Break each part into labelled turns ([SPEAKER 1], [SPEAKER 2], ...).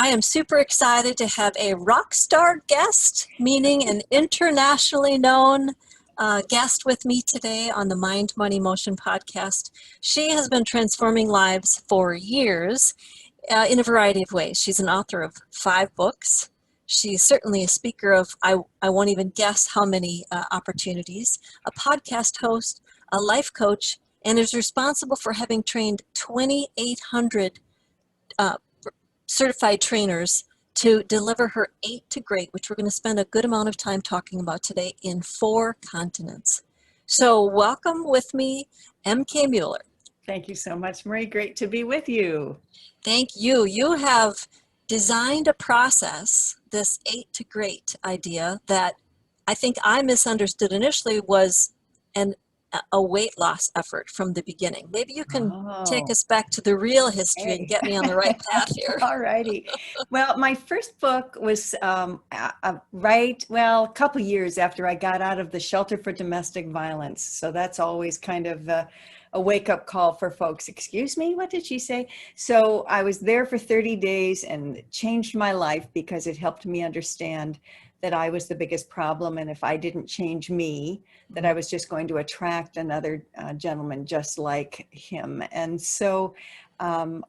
[SPEAKER 1] I am super excited to have a rock star guest, meaning an internationally known guest with me today on the Mind, Money, Motion podcast. She has been transforming lives for years in a variety of ways. She's an author of 5 books. She's certainly a speaker of, I won't even guess how many opportunities, a podcast host, a life coach, and is responsible for having trained 2,800 certified trainers to deliver her 8 to Great, which we're going to spend a good amount of time talking about today in 4 continents. So welcome with me, MK Mueller.
[SPEAKER 2] Thank you so much, Marie. Great to be with you.
[SPEAKER 1] Thank you. You have designed a process, this 8 to Great idea that I think I misunderstood initially was a weight loss effort from the beginning. Maybe you can take us back to the real history and get me on the right path here.
[SPEAKER 2] All righty. Well, my first book was a couple years after I got out of the shelter for domestic violence. So that's always kind of a wake-up call for folks. Excuse me, what did she say? So I was there for 30 days and it changed my life because it helped me understand that I was the biggest problem, and if I didn't change me, that I was just going to attract another gentleman just like him. And so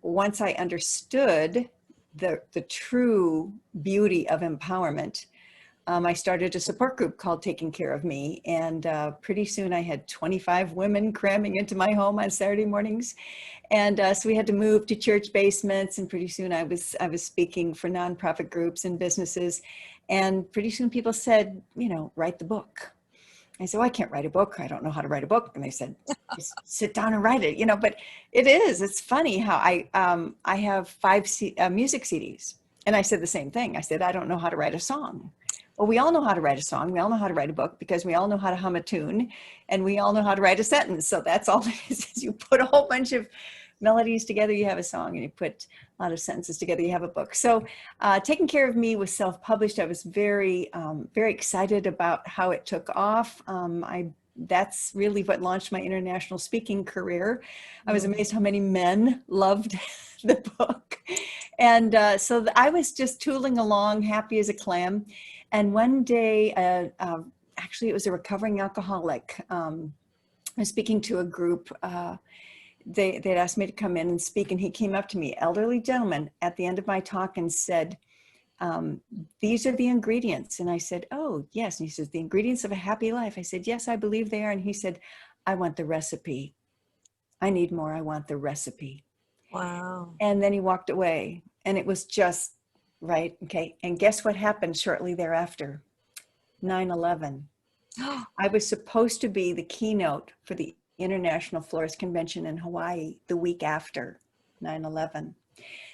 [SPEAKER 2] once I understood the true beauty of empowerment, I started a support group called Taking Care of Me, and pretty soon I had 25 women cramming into my home on Saturday mornings, and so we had to move to church basements, and pretty soon I was speaking for nonprofit groups and businesses, and pretty soon people said, write the book. I said, well, I can't write a book. I don't know how to write a book. And they said, just sit down and write it, but it's funny how I have 5 music CDs. And I said the same thing. I said, I don't know how to write a song. Well, we all know how to write a song. We all know how to write a book because we all know how to hum a tune, and we all know how to write a sentence. So that's all it is you put a whole bunch of melodies together, you have a song, and you put a lot of sentences together, you have a book. So Taking Care of Me was self-published. I was very, very excited about how it took off. That's really what launched my international speaking career. I was amazed how many men loved the book. And so I was just tooling along, happy as a clam. And one day, actually it was a recovering alcoholic. I was speaking to a group. They'd asked me to come in and speak, and he came up to me, elderly gentleman, at the end of my talk and said, these are the ingredients. And I said, oh, yes. And he says, the ingredients of a happy life. I said, yes, I believe they are. And he said, I want the recipe. I need more. I want the recipe.
[SPEAKER 1] Wow.
[SPEAKER 2] And then he walked away, and it was just right. Okay. And guess what happened shortly thereafter? 9/11. I was supposed to be the keynote for the International Florist Convention in Hawaii the week after 9/11.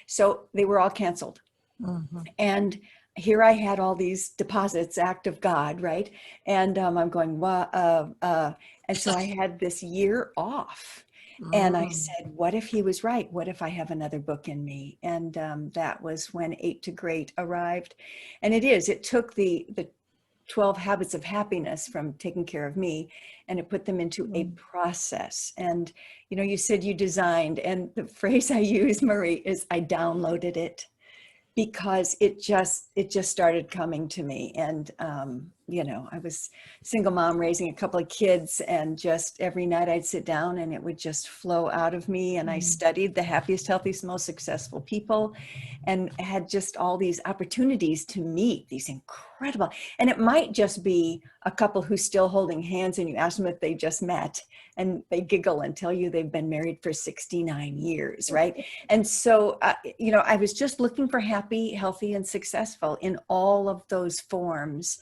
[SPEAKER 2] So they were all canceled. Mm-hmm. And here I had all these deposits, act of God, right? And I'm going, and so I had this year off. And I said, what if he was right? What if I have another book in me? And that was when 8 to Great arrived. And it took the 12 Habits of Happiness from Taking Care of Me, and it put them into a process. And, you said you designed, and the phrase I use, Marie, is I downloaded it, because it just started coming to me. And, I was single mom raising a couple of kids, and just every night I'd sit down and it would just flow out of me. And I studied the happiest, healthiest, most successful people, and had just all these opportunities to meet these incredible, and it might just be a couple who's still holding hands, and you ask them if they just met, and they giggle and tell you they've been married for 69 years, right? And so, I was just looking for happy, healthy, and successful in all of those forms.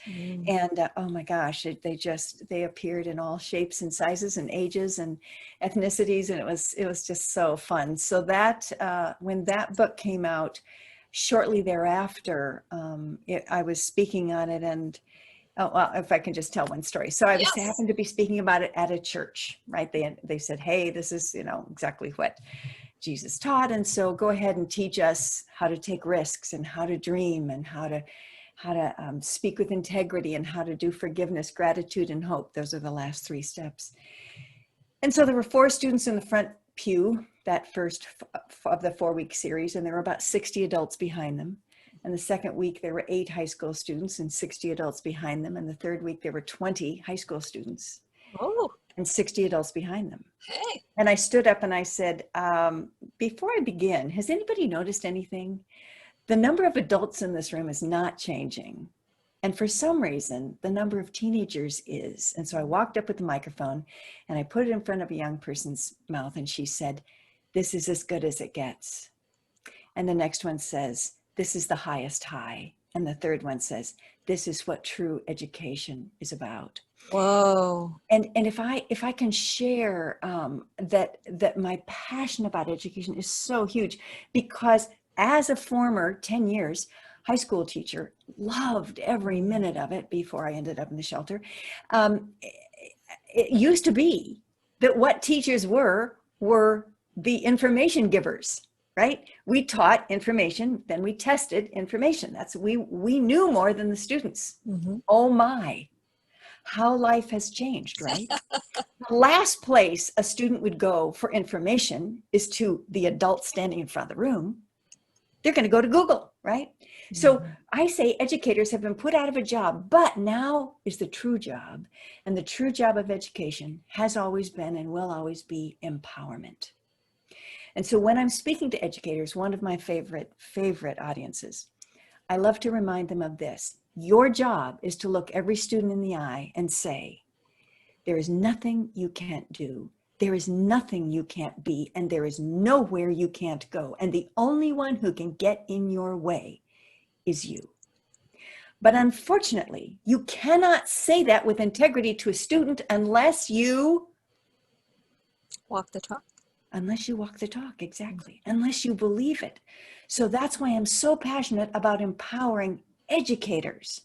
[SPEAKER 2] And oh my gosh, they appeared in all shapes and sizes and ages and ethnicities, and it was just so fun. So that when that book came out, shortly thereafter, I was speaking on it, and if I can just tell one story. So I happened to be speaking about it at a church, right? They said, hey, this is, exactly what Jesus taught. And so go ahead and teach us how to take risks, and how to dream, and how to speak with integrity, and how to do forgiveness, gratitude, and hope. Those are the last 3 steps. And so there were 4 students in the front pew that first of the 4-week series, and there were about 60 adults behind them. And the second week, there were 8 high school students and 60 adults behind them. And the third week, there were 20 high school students
[SPEAKER 1] Oh,
[SPEAKER 2] and 60 adults behind them.
[SPEAKER 1] hey.
[SPEAKER 2] And I stood up and I said, before I begin, has anybody noticed anything? The number of adults in this room is not changing. And for some reason, the number of teenagers is. And so I walked up with the microphone and I put it in front of a young person's mouth and she said, "This is as good as it gets." And the next one says, "This is the highest high." And the third one says, "This is what true education is about."
[SPEAKER 1] Whoa.
[SPEAKER 2] And if I can share that my passion about education is so huge, because as a former 10 years high school teacher, loved every minute of it before I ended up in the shelter. It used to be that what teachers were the information givers, right? We taught information, then we tested information. We knew more than the students.
[SPEAKER 1] Mm-hmm.
[SPEAKER 2] Oh my, how life has changed, right? The last place a student would go for information is to the adult standing in front of the room. They're going to go to Google, right? Mm-hmm. So I say educators have been put out of a job, but now is the true job. And the true job of education has always been and will always be empowerment. And so when I'm speaking to educators, one of my favorite audiences, I love to remind them of this. Your job is to look every student in the eye and say, there is nothing you can't do. There is nothing you can't be, and there is nowhere you can't go. And the only one who can get in your way is you. But unfortunately, you cannot say that with integrity to a student unless you
[SPEAKER 1] Walk the talk.
[SPEAKER 2] Unless you walk the talk, exactly. Unless you believe it. So that's why I'm so passionate about empowering educators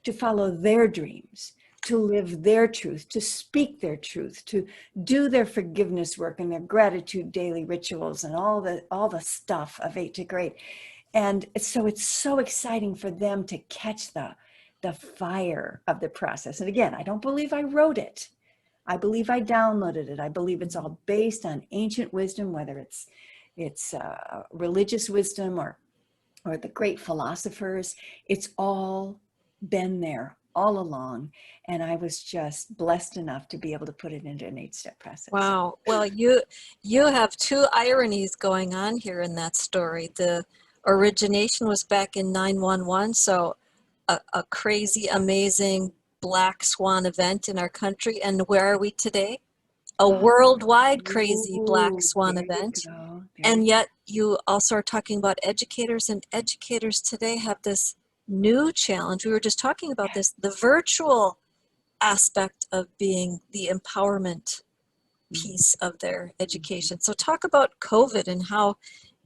[SPEAKER 2] to follow their dreams, to live their truth, to speak their truth, to do their forgiveness work and their gratitude daily rituals and all the stuff of 8 to Great. And so it's so exciting for them to catch the fire of the process. And again, I don't believe I wrote it. I believe I downloaded it. I believe it's all based on ancient wisdom, whether it's religious wisdom or the great philosophers. It's all been there all along. And I was just blessed enough to be able to put it into an 8-step process.
[SPEAKER 1] Wow. Well, you have 2 ironies going on here in that story. The origination was back in 9/11, so a crazy, amazing black swan event in our country. And where are we today? A worldwide crazy black swan event. And yet you also are talking about educators, and educators today have this new challenge. We were just talking about this, the virtual aspect of being the empowerment piece of their education. So talk about COVID and how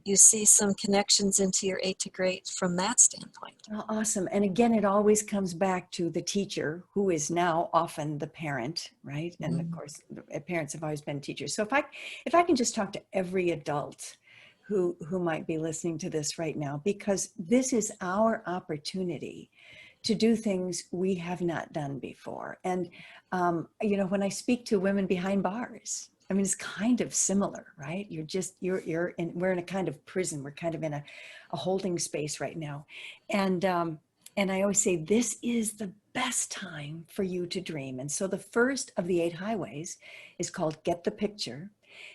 [SPEAKER 1] you see some connections into your 8 to Great from that standpoint.
[SPEAKER 2] Oh, awesome. And again, it always comes back to the teacher, who is now often the parent, right? And of course, parents have always been teachers. So if I can just talk to every adult who might be listening to this right now, because this is our opportunity to do things we have not done before. And, when I speak to women behind bars, I mean, it's kind of similar, right? We're in a kind of prison. We're kind of in a holding space right now. And I always say, this is the best time for you to dream. And so the first of the 8 highways is called Get the Picture.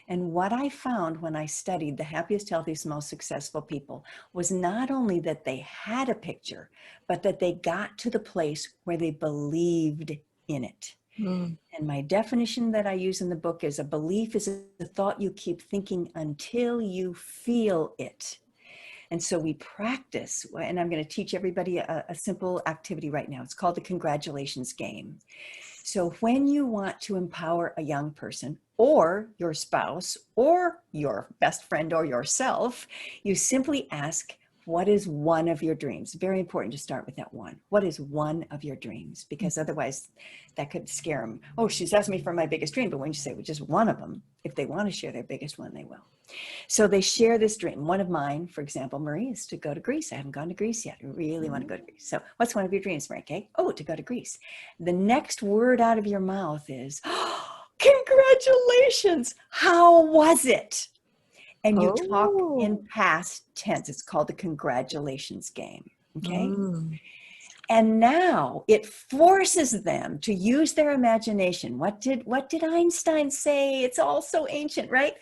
[SPEAKER 2] And what I found when I studied the happiest, healthiest, most successful people was not only that they had a picture, but that they got to the place where they believed in it. And my definition that I use in the book is: a belief is a thought you keep thinking until you feel it. And so we practice, and I'm going to teach everybody a simple activity right now. It's called the congratulations game. So when you want to empower a young person or your spouse or your best friend or yourself, you simply ask, what is one of your dreams? Very important to start with that one. What is one of your dreams? Because otherwise that could scare them. Oh, she's asked me for my biggest dream. But when you say, well, just one of them, if they want to share their biggest one, they will. So they share this dream. One of mine, for example, Marie, is to go to Greece. I haven't gone to Greece yet. I really want to go to Greece. So what's one of your dreams, Marie Kay? Oh, to go to Greece. The next word out of your mouth is, oh, congratulations. How was it? and you talk in
[SPEAKER 1] Oh.
[SPEAKER 2] past tense. It's called the congratulations game. Okay.
[SPEAKER 1] Mm.
[SPEAKER 2] And now it forces them to use their imagination. What did Einstein say? It's all so ancient, right?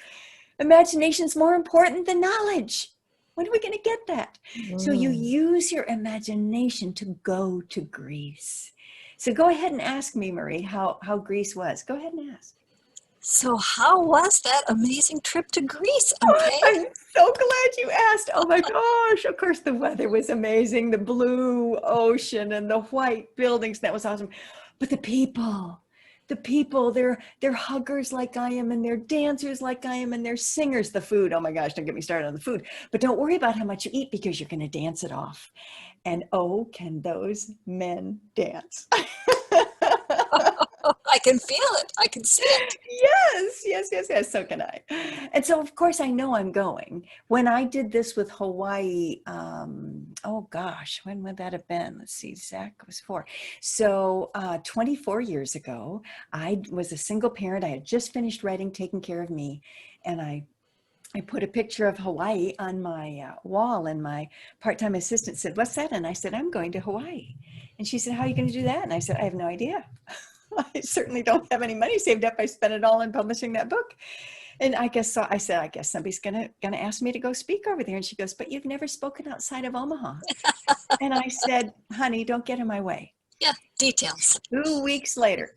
[SPEAKER 2] Imagination's more important than knowledge. When are we going to get that? So you
[SPEAKER 1] Mm.
[SPEAKER 2] use your imagination to go to Greece. So go ahead and ask me, Marie, how Greece was. Go ahead and ask.
[SPEAKER 1] So how was that amazing trip to Greece, MK?
[SPEAKER 2] I'm so glad you asked. Oh my gosh. Of course, the weather was amazing. The blue ocean and the white buildings. That was awesome. But the people, they're huggers like I am, and they're dancers like I am, and they're singers. The food, oh my gosh, don't get me started on the food. But don't worry about how much you eat because you're going to dance it off. And oh, can those men dance?
[SPEAKER 1] I can feel it. I can see it.
[SPEAKER 2] Yes. So can I. And so, of course, I know I'm going. When I did this with Hawaii, oh gosh, when would that have been? Let's see, Zach was 4. So 24 years ago, I was a single parent. I had just finished writing Taking Care of Me. And I put a picture of Hawaii on my wall, and my part-time assistant said, "What's that?" And I said, "I'm going to Hawaii." And she said, "How are you going to do that?" And I said, "I have no idea. I certainly don't have any money saved up. I spent it all in publishing that book." And I guess so. I said, "I guess somebody's gonna ask me to go speak over there." And she goes, "But you've never spoken outside of Omaha." And I said, "Honey, don't get in my way."
[SPEAKER 1] Yeah, details.
[SPEAKER 2] 2 weeks later,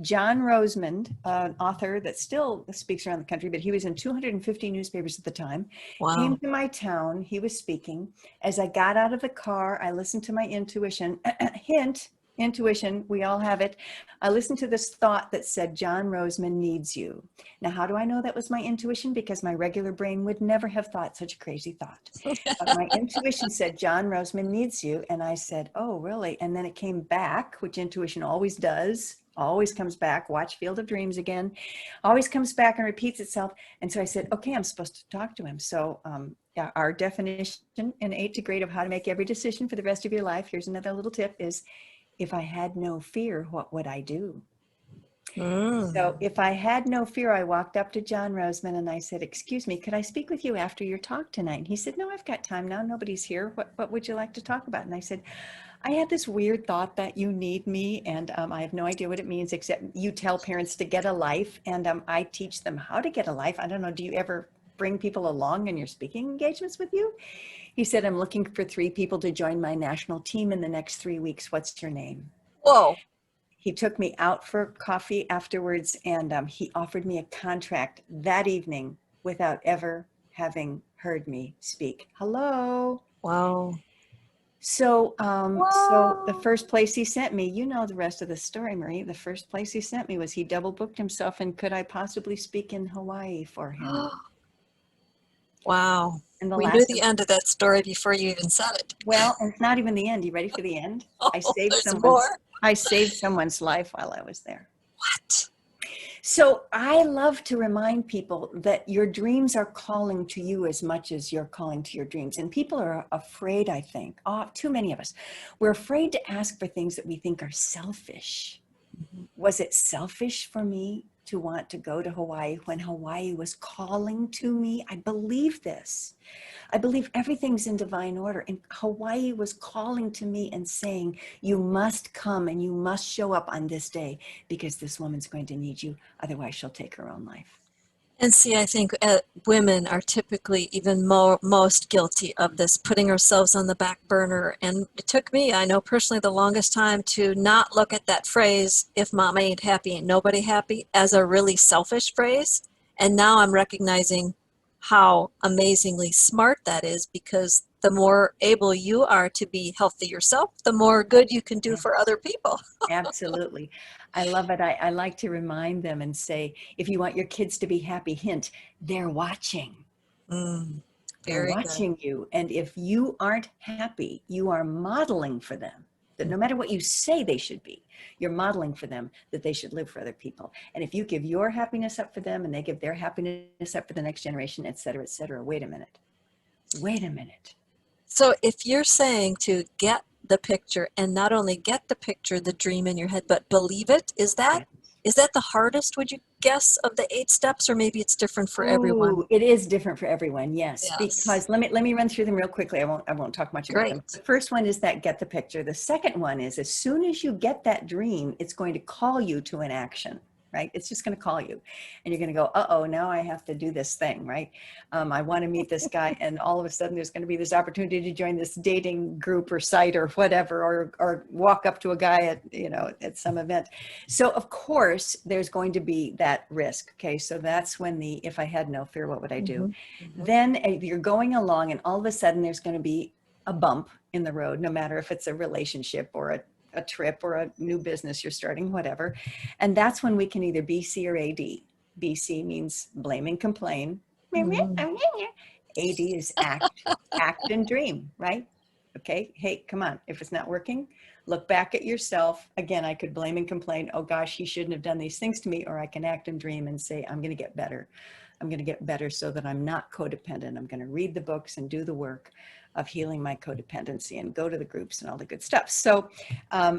[SPEAKER 2] John Rosemond, an author that still speaks around the country, but he was in 250 newspapers at the time, came
[SPEAKER 1] Wow.
[SPEAKER 2] to my town. He was speaking. As I got out of the car, I listened to my intuition. Hint, intuition, we all have it. I listened to this thought that said, "John Rosemond needs you." Now, how do I know that was my intuition? Because my regular brain would never have thought such a crazy thought. But my intuition said, "John Rosemond needs you." And I said, "Oh, really?" And then it came back, which intuition always does, always comes back. Watch Field of Dreams again. Always comes back and repeats itself. And so I said, okay, I'm supposed to talk to him. So yeah, our definition in 8 to Grade of how to make every decision for the rest of your life, here's another little tip, is if I had no fear, what would I do? So if I had no fear, I walked up to John Rosemond and I said, "Excuse me, could I speak with you after your talk tonight?" And he said, "No, I've got time now. Nobody's here. What would you like to talk about?" And I said, "I had this weird thought that you need me, and I have no idea what it means, except you tell parents to get a life, and I teach them how to get a life. I don't know, do you ever bring people along in your speaking engagements with you?" He said, "I'm looking for 3 people to join my national team in the next 3 weeks. What's your name?"
[SPEAKER 1] Whoa.
[SPEAKER 2] He took me out for coffee afterwards, and he offered me a contract that evening without ever having heard me speak. Hello.
[SPEAKER 1] Wow.
[SPEAKER 2] So the
[SPEAKER 1] Wow.
[SPEAKER 2] first place he sent me, you know the rest of the story, Marie. The first place he sent me was he double booked himself, and could I possibly speak in Hawaii for him?
[SPEAKER 1] Wow.
[SPEAKER 2] And the
[SPEAKER 1] We knew
[SPEAKER 2] last
[SPEAKER 1] the
[SPEAKER 2] of,
[SPEAKER 1] end of that story before you even said it.
[SPEAKER 2] well, it's not even the end. You ready for the end? I
[SPEAKER 1] Oh,
[SPEAKER 2] saved
[SPEAKER 1] there's
[SPEAKER 2] someone's
[SPEAKER 1] more.
[SPEAKER 2] I saved someone's life while I was there.
[SPEAKER 1] What?
[SPEAKER 2] So I love to remind people that your dreams are calling to you as much as you're calling to your dreams. And people are afraid, I think, too many of us, we're afraid to ask for things that we think are selfish. Was it selfish for me to want to go to Hawaii when Hawaii was calling to me? I believe this. I believe everything's in divine order. And Hawaii was calling to me and saying, "You must come and you must show up on this day because this woman's going to need you. Otherwise, she'll take her own life."
[SPEAKER 1] And see, I think women are typically even most guilty of this, putting ourselves on the back burner. And it took me, I know personally, the longest time to not look at that phrase, "if mama ain't happy, ain't nobody happy," as a really selfish phrase. And now I'm recognizing how amazingly smart that is, because the more able you are to be healthy yourself, the more good you can do
[SPEAKER 2] Yeah,
[SPEAKER 1] for other people.
[SPEAKER 2] absolutely. I love it. I like to remind them and say, if you want your kids to be happy, hint, they're watching.
[SPEAKER 1] Mm,
[SPEAKER 2] They're
[SPEAKER 1] very good.
[SPEAKER 2] watching you. And if you aren't happy, you are modeling for them that no matter what you say they should be, you're modeling for them that they should live for other people. And if you give your happiness up for them and they give their happiness up for the next generation, et cetera, wait a minute. Wait a minute.
[SPEAKER 1] So if you're saying to get the picture, and not only get the picture, the dream in your head, but believe it,
[SPEAKER 2] Yeah.
[SPEAKER 1] is that the hardest, would you guess of the 8 steps, or maybe it's different for everyone?
[SPEAKER 2] Ooh, it is different for everyone, yes.
[SPEAKER 1] Yes.
[SPEAKER 2] Because let me run through them real quickly. I won't talk much about them.
[SPEAKER 1] Great.
[SPEAKER 2] The first one is that get the picture. The second one is as soon as you get that dream, it's going to call you to an action, right? It's just going to call you, and you're going to go, uh-oh, now I have to do this thing, right? I want to meet this guy, and all of a sudden there's going to be this opportunity to join this dating group or site or whatever, or walk up to a guy at at some event. So of course there's going to be that risk. Okay, so that's when the if I had no fear, what would I do?
[SPEAKER 1] Mhm. Mhm.
[SPEAKER 2] Then you're going along, and all of a sudden there's going to be a bump in the road, no matter if it's a relationship or a trip or a new business you're starting, whatever. And that's when we can either BC or AD. BC means blame and complain.
[SPEAKER 1] Mhm.
[SPEAKER 2] AD is act and dream, right? Okay, hey, come on. If it's not working, look back at yourself. Again, I could blame and complain, oh gosh, he shouldn't have done these things to me, or I can act and dream and say, I'm going to get better. I'm going to get better so that I'm not codependent. I'm going to read the books and do the work of healing my codependency and go to the groups and all the good stuff. So,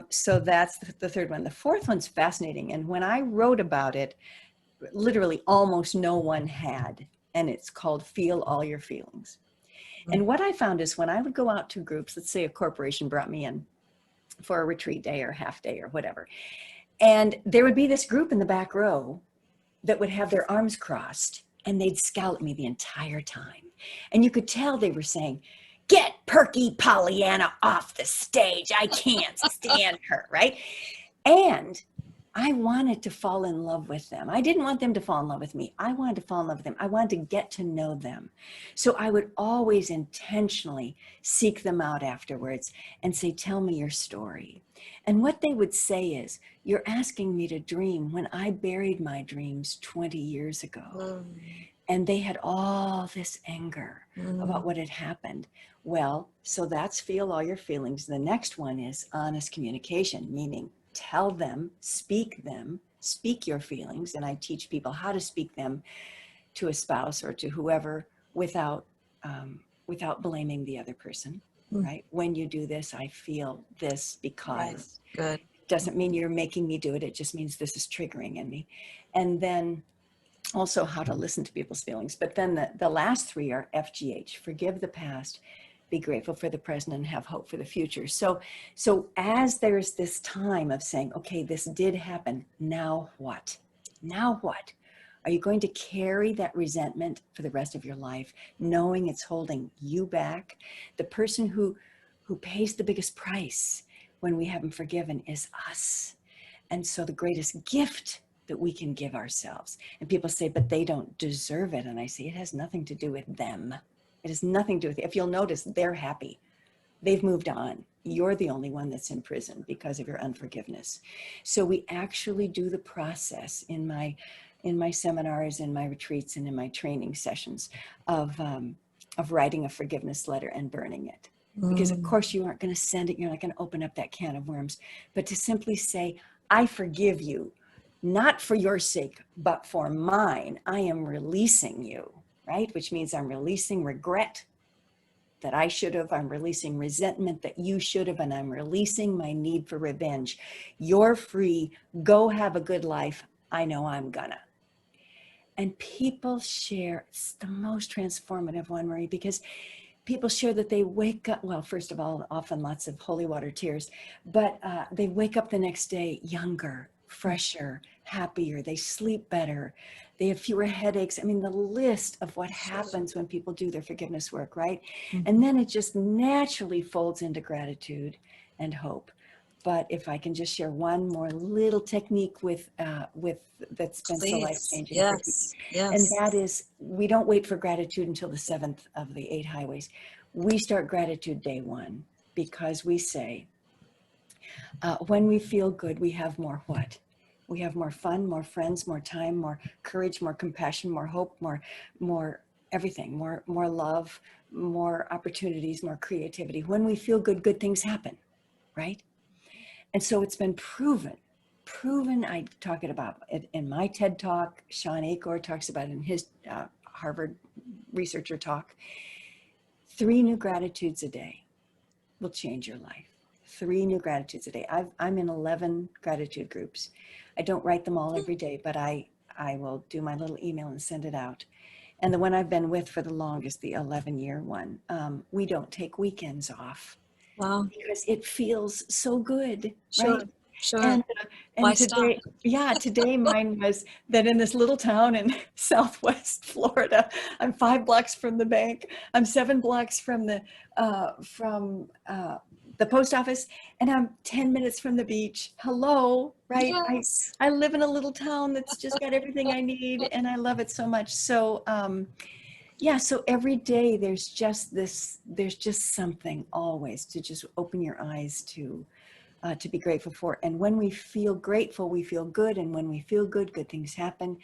[SPEAKER 2] so that's the third one. The fourth one's fascinating. And when I wrote about it, literally almost no one had, and it's called Feel All Your Feelings. And what I found is when I would go out to groups, let's say a corporation brought me in for a retreat day or half day or whatever, and there would be this group in the back row that would have their arms crossed, and they'd scowl at me the entire time. And you could tell they were saying, get Perky Pollyanna off the stage. I can't stand her, right? And I wanted to fall in love with them. I didn't want them to fall in love with me. I wanted to fall in love with them. I wanted to get to know them. So I would always intentionally seek them out afterwards and say, tell me your story. And what they would say is, you're asking me to dream when I buried my dreams 20 years ago.
[SPEAKER 1] Mm.
[SPEAKER 2] And they had all this anger
[SPEAKER 1] Mm.
[SPEAKER 2] about what had happened. Well, so that's feel all your feelings. The next one is honest communication, meaning tell them, speak your feelings. And I teach people how to speak them to a spouse or to whoever without blaming the other person,
[SPEAKER 1] Mm.
[SPEAKER 2] right? When you do this, I feel this
[SPEAKER 1] Right.
[SPEAKER 2] because
[SPEAKER 1] Good.
[SPEAKER 2] doesn't mean you're making me do it. It just means this is triggering in me. And then also how to listen to people's feelings. But then the last three are FGH, forgive the past, be grateful for the present, and have hope for the future. So as there's this time of saying, okay, this did happen, now what? Now what? Are you going to carry that resentment for the rest of your life, knowing it's holding you back? The person who pays the biggest price when we haven't forgiven is us. And so the greatest gift that we can give ourselves. And people say, but they don't deserve it. And I say, it has nothing to do with them. It has nothing to do with it. If you'll notice, they're happy. They've moved on. You're the only one that's in prison because of your unforgiveness. So we actually do the process in my seminars, in my retreats, and in my training sessions of writing a forgiveness letter and burning it. Because of course you aren't going to send it. You're not going to open up that can of worms, but to simply say, I forgive you, not for your sake, but for mine. I am releasing you, right? Which means I'm releasing regret that I should have. I'm releasing resentment that you should have, and I'm releasing my need for revenge. You're free. Go have a good life. I know I'm gonna. And people share, it's the most transformative one, Marie, because people share that they wake up, well, first of all, often lots of holy water tears, but they wake up the next day younger, fresher, happier, they sleep better, they have fewer headaches. I mean, the list of what happens when people do their forgiveness work, right? And then it just naturally folds into gratitude and hope. But if I can just share one more little technique with that's been so
[SPEAKER 1] Please.
[SPEAKER 2] life-changing for people.
[SPEAKER 1] Yes.
[SPEAKER 2] And
[SPEAKER 1] Yes.
[SPEAKER 2] that is, we don't wait for gratitude until the seventh of the 8 highways. We start gratitude day one, because we say, when we feel good, we have more what? We have more fun, more friends, more time, more courage, more compassion, more hope, more everything, more love, more opportunities, more creativity. When we feel good, good things happen, right? And so it's been proven. I talk it about it in my TED talk. Sean Achor talks about it in his Harvard researcher talk. 3 new gratitudes a day will change your life. 3 new gratitudes a day. I'm in 11 gratitude groups. I don't write them all every day, but I I will do my little email and send it out. And the one I've been with for the longest, the 11-year one, we don't take weekends off
[SPEAKER 1] Wow.
[SPEAKER 2] because it feels so good,
[SPEAKER 1] Sure.
[SPEAKER 2] right?
[SPEAKER 1] Sure.
[SPEAKER 2] And
[SPEAKER 1] Why stop?
[SPEAKER 2] today mine was that in this little town in Southwest Florida, I'm 5 blocks from the bank, I'm 7 blocks from the post office, and I'm 10 minutes from the beach. Hello, right?
[SPEAKER 1] Yes.
[SPEAKER 2] I live in a little town that's just got everything I need, and I love it so much. So yeah, so every day there's just something always to just open your eyes to be grateful for. And when we feel grateful, we feel good. And when we feel good, good things happen.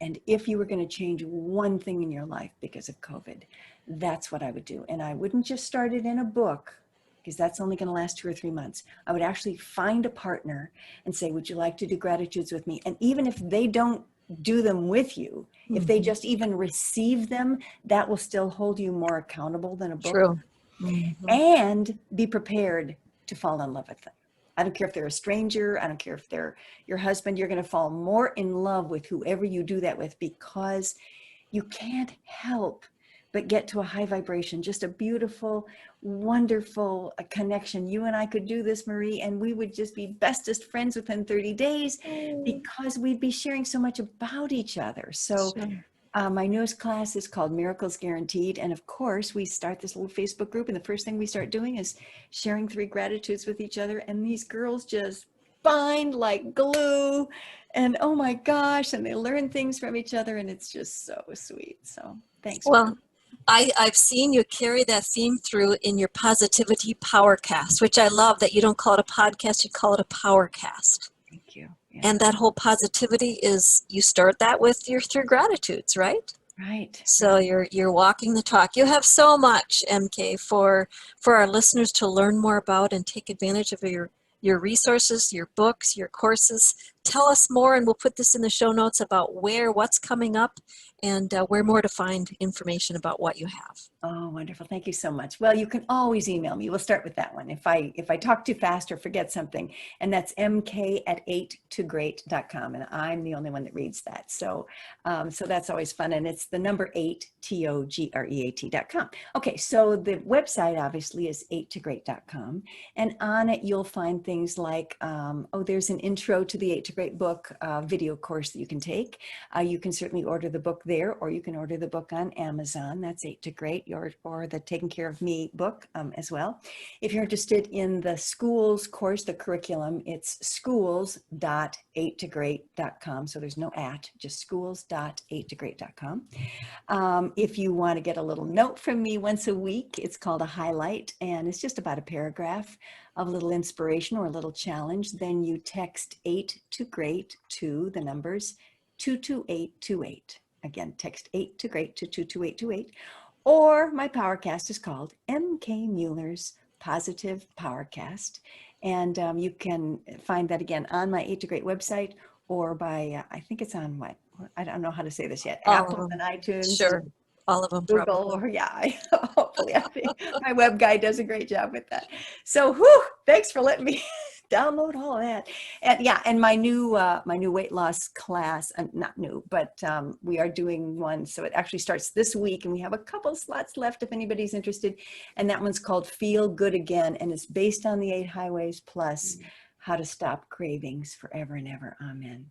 [SPEAKER 2] And if you were going to change one thing in your life because of COVID, that's what I would do. And I wouldn't just start it in a book, because that's only going to last 2 or 3 months. I would actually find a partner and say, would you like to do gratitudes with me? And even if they don't do them with you, if they just even receive them, that will still hold you more accountable than a book.
[SPEAKER 1] True. Mhm.
[SPEAKER 2] And be prepared to fall in love with them. I don't care if they're a stranger. I don't care if they're your husband. You're going to fall more in love with whoever you do that with, because you can't help but get to a high vibration, just a beautiful, wonderful connection. You and I could do this, Marie, and we would just be bestest friends within 30 days because we'd be sharing so much about each other. So
[SPEAKER 1] Sure.
[SPEAKER 2] my newest class is called Miracles Guaranteed. And of course, we start this little Facebook group. And the first thing we start doing is sharing 3 gratitudes with each other. And these girls just bind like glue. And oh my gosh, and they learn things from each other. And it's just so sweet. So thanks.
[SPEAKER 1] Well, I've seen you carry that theme through in your Positivity Powercast, which I love that you don't call it a podcast, you call it a Powercast.
[SPEAKER 2] Thank you. Yeah.
[SPEAKER 1] And that whole positivity is, you start that with your 3 gratitudes, right?
[SPEAKER 2] Right.
[SPEAKER 1] So you're walking the talk. You have so much, MK, for our listeners to learn more about and take advantage of your resources, your books, your courses. Tell us more, and we'll put this in the show notes about what's coming up, and where more to find information about what you have.
[SPEAKER 2] Oh, wonderful. Thank you so much. Well, you can always email me. We'll start with that one. If I talk too fast or forget something, and that's mk@8togreat.com. And I'm the only one that reads that. So, so that's always fun. And it's the number 8, TOGREAT.com. Okay. So the website obviously is 8togreat.com. And on it, you'll find things like, there's an intro to the 8 to Great book video course that you can take. You can certainly order the book there, or you can order the book on Amazon. That's 8 to Great. Or the Taking Care of Me book as well. If you're interested in the schools course, the curriculum, it's schools.8togreat.com. So there's no at, just schools.8togreat.com. If you want to get a little note from me once a week, it's called a highlight, and it's just about a paragraph of a little inspiration or a little challenge. Then you text 8 to Great to the numbers 22828. Again, text 8 to Great to 22828. Or my Powercast is called MK Mueller's Positive Powercast. And you can find that again on my 8 to Great website, or by, I think it's on what? I don't know how to say this yet. Apple and iTunes.
[SPEAKER 1] Sure. All of them.
[SPEAKER 2] Google,
[SPEAKER 1] probably.
[SPEAKER 2] or hopefully my web guy does a great job with that. So whew, thanks for letting me download all of that. And yeah, and my new weight loss class, not new, but we are doing one. So it actually starts this week, and we have a couple slots left if anybody's interested. And that one's called Feel Good Again. And it's based on the 8 highways plus how to stop cravings forever and ever. Amen.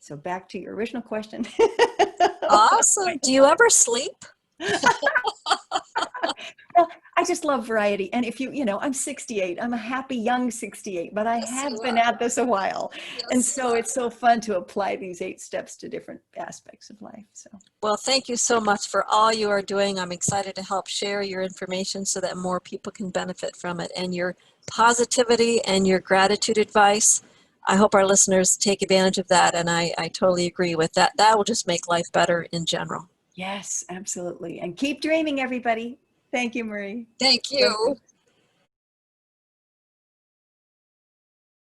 [SPEAKER 2] So back to your original question.
[SPEAKER 1] Awesome. Do you ever sleep?
[SPEAKER 2] Well, I just love variety. And if I'm 68, I'm a happy young 68, but I have been at this a while. And so it's so fun to apply these 8 steps to different aspects of life. So,
[SPEAKER 1] well, thank you so much for all you are doing. I'm excited to help share your information so that more people can benefit from it, and your positivity and your gratitude advice. I hope our listeners take advantage of that. And I totally agree with that. That will just make life better in general.
[SPEAKER 2] yes, absolutely. And keep dreaming, everybody. Thank you, Marie.
[SPEAKER 1] Thank you.